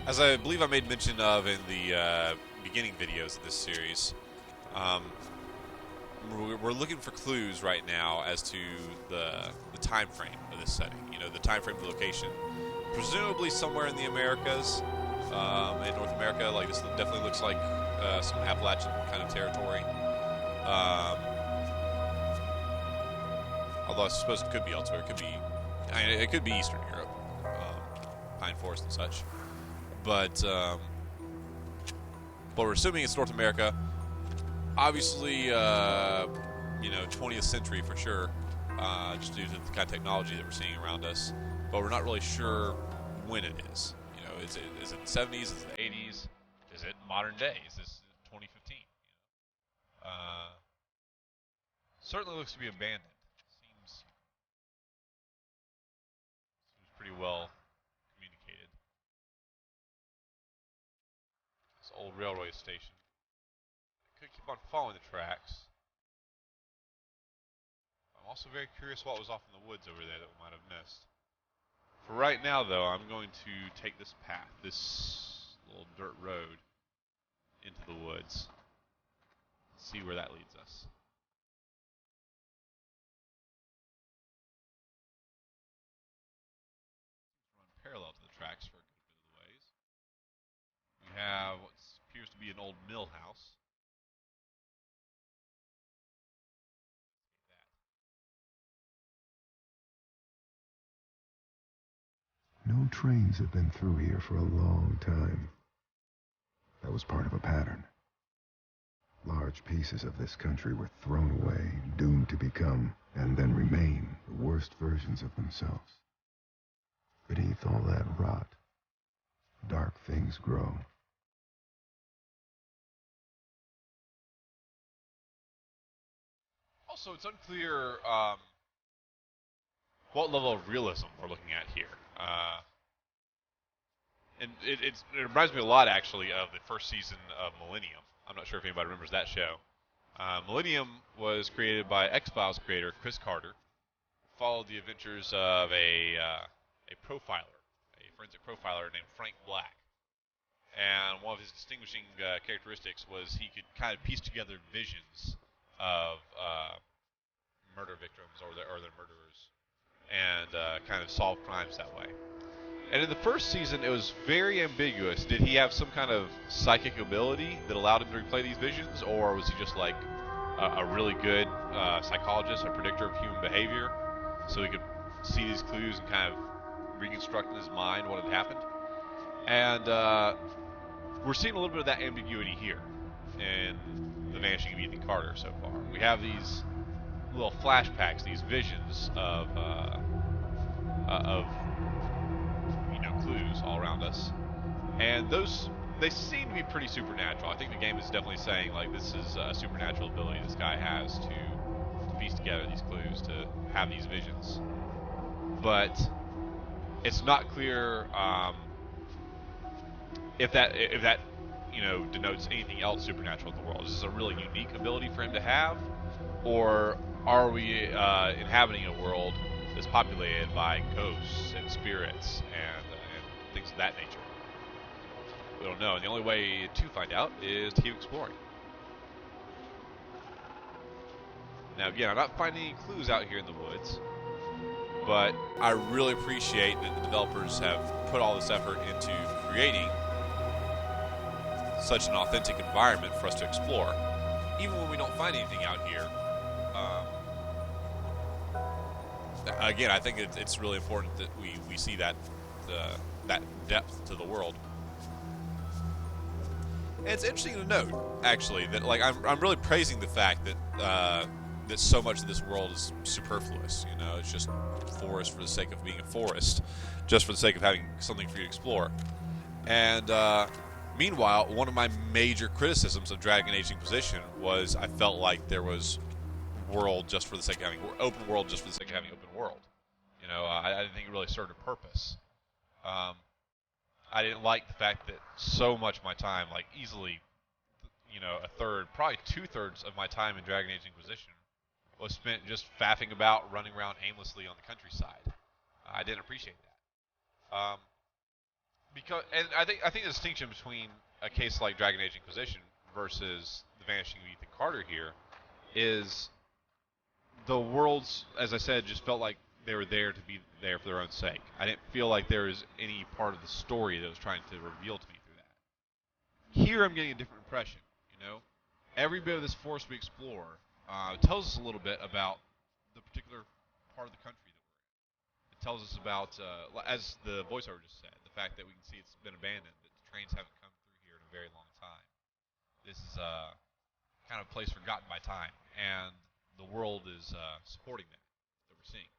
As I believe I made mention of in the beginning videos of this series, um, we're looking for clues right now as to the time frame of this setting. You know, the time frame of the location. Presumably somewhere in the Americas, in North America. Like this definitely looks like some Appalachian kind of territory. Although I suppose it could be elsewhere. It could be, it could be Eastern Europe, pine forest and such. But we're assuming it's North America. Obviously, 20th century for sure, just due to the kind of technology that we're seeing around us. But we're not really sure when it is. You know, is it the 70s? Is it the 80s? Is it modern day? Is this 2015? Certainly looks to be abandoned. Seems pretty well communicated. This old railway station. I could keep on following the tracks. I'm also very curious what was off in the woods over there that we might have missed. For right now, though, I'm going to take this path, this little dirt road, into the woods. See where that leads us. Run parallel to the tracks for a good bit of the ways. We have what appears to be an old mill house. No trains have been through here for a long time. That was part of a pattern. Large pieces of this country were thrown away, doomed to become, and then remain, the worst versions of themselves. Beneath all that rot, dark things grow. Also, it's unclear what level of realism we're looking at here. And it reminds me a lot, actually, of the first season of Millennium. I'm not sure if anybody remembers that show. Millennium was created by X-Files creator Chris Carter. Followed the adventures of a profiler, a forensic profiler named Frank Black. And one of his distinguishing characteristics was he could kind of piece together visions of murder victims or their murderers, and kind of solve crimes that way. And in the first season, it was very ambiguous. Did he have some kind of psychic ability that allowed him to replay these visions, or was he just like a really good psychologist, a predictor of human behavior, so he could see these clues and kind of reconstruct in his mind what had happened? And we're seeing a little bit of that ambiguity here in The Vanishing of Ethan Carter so far. We have these little flashbacks, these visions of clues all around us, and those, they seem to be pretty supernatural. I think the game is definitely saying like this is a supernatural ability this guy has to piece together these clues, to have these visions. But it's not clear if that denotes anything else supernatural in the world. Is this a really unique ability for him to have, or are we inhabiting a world that's populated by ghosts and spirits and things of that nature? We don't know, and the only way to find out is to keep exploring. Now, again, I'm not finding any clues out here in the woods, but I really appreciate that the developers have put all this effort into creating such an authentic environment for us to explore, even when we don't find anything out here. Again, I think it's really important that we see that depth to the world. And it's interesting to note, actually, that like I'm really praising the fact that that so much of this world is superfluous. You know, it's just forest for the sake of being a forest, just for the sake of having something for you to explore. And meanwhile, one of my major criticisms of Dragon Age Inquisition was I felt like there was world just for the sake of having open world, just for the sake of having open world. You know, I didn't think it really served a purpose. I didn't like the fact that so much of my time, like easily, a third, probably 2/3 of my time in Dragon Age Inquisition was spent just faffing about, running around aimlessly on the countryside. I didn't appreciate that. Because, and I think the distinction between a case like Dragon Age Inquisition versus the Vanishing of Ethan Carter here is the worlds, as I said, just felt like they were there to be there for their own sake. I didn't feel like there was any part of the story that was trying to reveal to me through that. Here, I'm getting a different impression. You know, every bit of this forest we explore tells us a little bit about the particular part of the country that we're in. It tells us about, as the voiceover just said, the fact that we can see it's been abandoned, that the trains haven't come through here in a very long time. This is kind of a place forgotten by time, and the world is supporting that we're seeing.